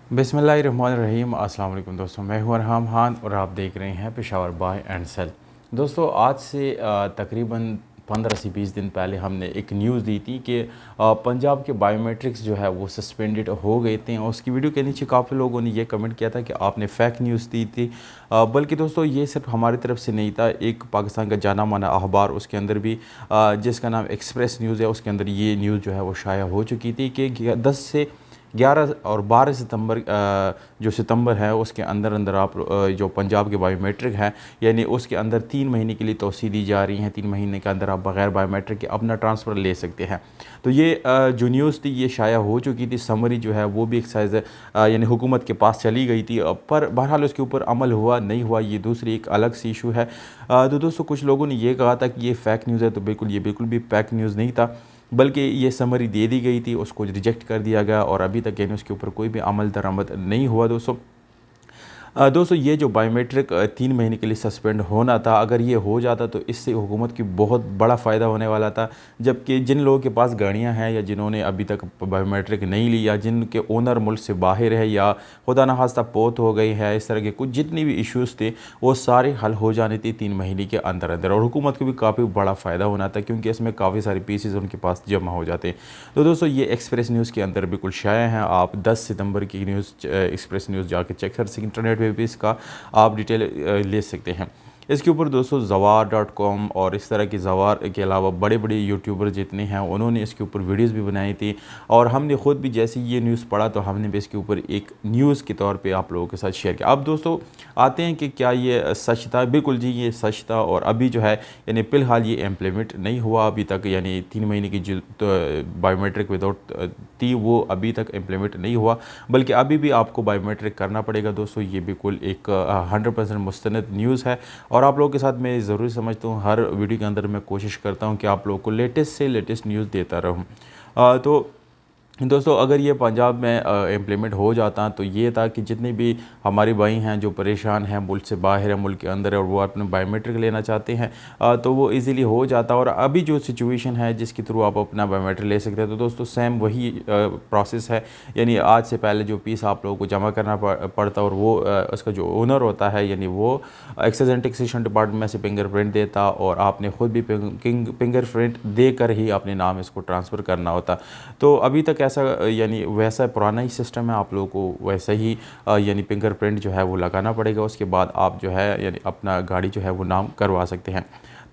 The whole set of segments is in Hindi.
बिस्मिल्लाहिर्रहमानिर्रहीम। अस्सलाम वालेकुम दोस्तों, मैं हूं अरहम खान और आप देख रहे हैं पेशावर बाय एंड सेल। दोस्तों आज से तकरीबन 15 से 20 दिन पहले हमने एक न्यूज़ दी थी कि पंजाब के बायोमेट्रिक्स जो है वो सस्पेंडेड हो गए थे और उसकी वीडियो के नीचे काफ़ी लोगों ने ये कमेंट किया था कि आपने फ़ेक न्यूज़ दी थी। बल्कि दोस्तों ये सिर्फ हमारी तरफ से नहीं था, एक पाकिस्तान का जाना माना अखबार उसके अंदर भी जिसका नाम एक्सप्रेस न्यूज़ है, उसके अंदर ये न्यूज़ जो है वो शाया हो चुकी थी कि 10 से 11 और 12 सितंबर जो सितंबर है उसके अंदर अंदर आप जो पंजाब के बायोमेट्रिक है यानी उसके अंदर 3 महीने के लिए तोसी दी जा रही है। 3 महीने के अंदर आप बग़ैर बायोमेट्रिक के अपना ट्रांसफ़र ले सकते हैं। तो ये जो न्यूज़ थी ये शाया हो चुकी थी। समरी जो है वो भी एक साइज़ यानी हुकूमत के पास चली गई थी, पर बहरहाल उसके ऊपर अमल हुआ नहीं हुआ ये दूसरी एक अलग सी इशू है। तो दोस्तों कुछ लोगों ने ये कहा था कि ये फ़ेक न्यूज़ है, तो ये बिल्कुल भी फ़ेक न्यूज़ नहीं था, बल्कि ये समरी दे दी गई थी, उसको रिजेक्ट कर दिया गया और अभी तक यानी उसके ऊपर कोई भी अमल दरामद नहीं हुआ। दोस्तों ये जो बायोमेट्रिक 3 महीने के लिए सस्पेंड होना था, अगर ये हो जाता तो इससे हुकूमत की बहुत बड़ा फ़ायदा होने वाला था। जबकि जिन लोगों के पास गाड़ियाँ हैं या जिन्होंने अभी तक बायोमेट्रिक नहीं ली या जिनके ओनर मुल्क से बाहर है या खुदा न खास्ता पौत हो गई है, इस तरह के कुछ जितनी भी इश्यूज़ थे वो सारे हल हो जाने थे 3 महीने के अंदर अंदर और हुकूमत को भी काफ़ी बड़ा फ़ायदा होना था क्योंकि इसमें काफ़ी सारे पीसेस उनके पास जमा हो जाते। तो दोस्तों ये एक्सप्रेस न्यूज़ के अंदर बिल्कुल शाया है। आप 10 सितंबर की न्यूज़ एक्सप्रेस न्यूज़ जाके चेक कर सकते, इंटरनेट पे भी इसका आप डिटेल ले सकते हैं। इसके ऊपर दोस्तों ज़वार.com और इस तरह की ज़वार के अलावा बड़े बड़े यूट्यूबर जितने हैं उन्होंने इसके ऊपर वीडियोस भी बनाई थी और हमने ख़ुद भी जैसे ये न्यूज़ पढ़ा तो हमने भी इसके ऊपर एक न्यूज़ के तौर पे आप लोगों के साथ शेयर किया। अब दोस्तों आते हैं कि क्या ये सच था? बिल्कुल जी ये सच था और अभी जो है यानी फ़िलहाल ये इम्प्लीमेंट नहीं हुआ अभी तक, यानी 3 महीने की जो बायोमेट्रिक विदाउट थी वो अभी तक इम्प्लीमेंट नहीं हुआ, बल्कि अभी भी आपको बायोमेट्रिक करना पड़ेगा। दोस्तों ये बिल्कुल एक 100% मुस्तनद न्यूज़ है और आप लोगों के साथ मैं ज़रूरी समझता हूँ हर वीडियो के अंदर मैं कोशिश करता हूँ कि आप लोगों को लेटेस्ट से लेटेस्ट न्यूज़ देता रहूँ। तो दोस्तों अगर ये पंजाब में इम्प्लीमेंट हो जाता तो ये था कि जितने भी हमारे भाई हैं जो परेशान हैं, मुल्क से बाहर है, मुल्क के अंदर है और वो अपने बायोमेट्रिक लेना चाहते हैं तो वो इजीली हो जाता। और अभी जो सिचुएशन है जिसके थ्रू आप अपना बायोमेट्रिक ले सकते हैं, तो दोस्तों सेम वही प्रोसेस है। यानी आज से पहले जो पीस आप लोगों को जमा करना पड़ता और वो उसका जो ओनर होता है यानी वो एक्साइज एंड टैक्सेशन डिपार्टमेंट में से फिंगरप्रिंट देता और आपने ख़ुद भी फिंगरप्रिंट देकर ही अपने नाम इसको ट्रांसफ़र करना होता। तो अभी तक ऐसा यानी वैसा पुराना ही सिस्टम है, आप लोगों को वैसा ही यानी फिंगरप्रिंट जो है वो लगाना पड़ेगा, उसके बाद आप जो है यानी अपना गाड़ी जो है वो नाम करवा सकते हैं।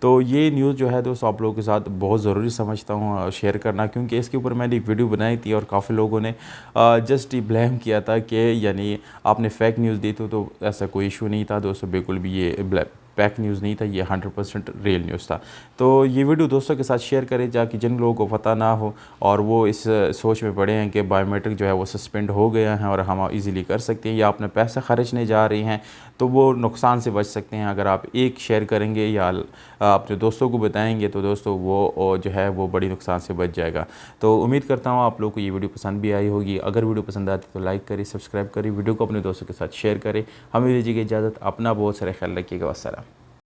तो ये न्यूज़ जो है दोस्तों आप लोगों के साथ बहुत ज़रूरी समझता हूँ शेयर करना, क्योंकि इसके ऊपर मैंने एक वीडियो बनाई थी और काफ़ी लोगों ने जस्ट ब्लेम किया था कि यानी आपने फ़ेक न्यूज़ दी थी, तो ऐसा कोई इशू नहीं था दोस्तों, बिल्कुल भी ये पैक न्यूज़ नहीं था, ये 100% रियल न्यूज़ था। तो ये वीडियो दोस्तों के साथ शेयर करें ताकि जिन लोगों को पता ना हो और वो इस सोच में पड़े हैं कि बायोमेट्रिक जो है वो सस्पेंड हो गया है और हम इजीली कर सकते हैं या अपने पैसे खर्चने जा रहे हैं, तो वो नुकसान से बच सकते हैं। अगर आप एक शेयर करेंगे या अपने दोस्तों को बताएंगे तो दोस्तों वो जो है वो बड़ी नुकसान से बच जाएगा। तो उम्मीद करता हूँ आप लोगों को ये वीडियो पसंद भी आई होगी। अगर वीडियो पसंद आती तो लाइक करें, सब्सक्राइब करें, वीडियो को अपने दोस्तों के साथ शेयर करें। हमें दीजिए इजाज़त, अपना बहुत सारा ख्याल रखिएगा। अस्सलाम।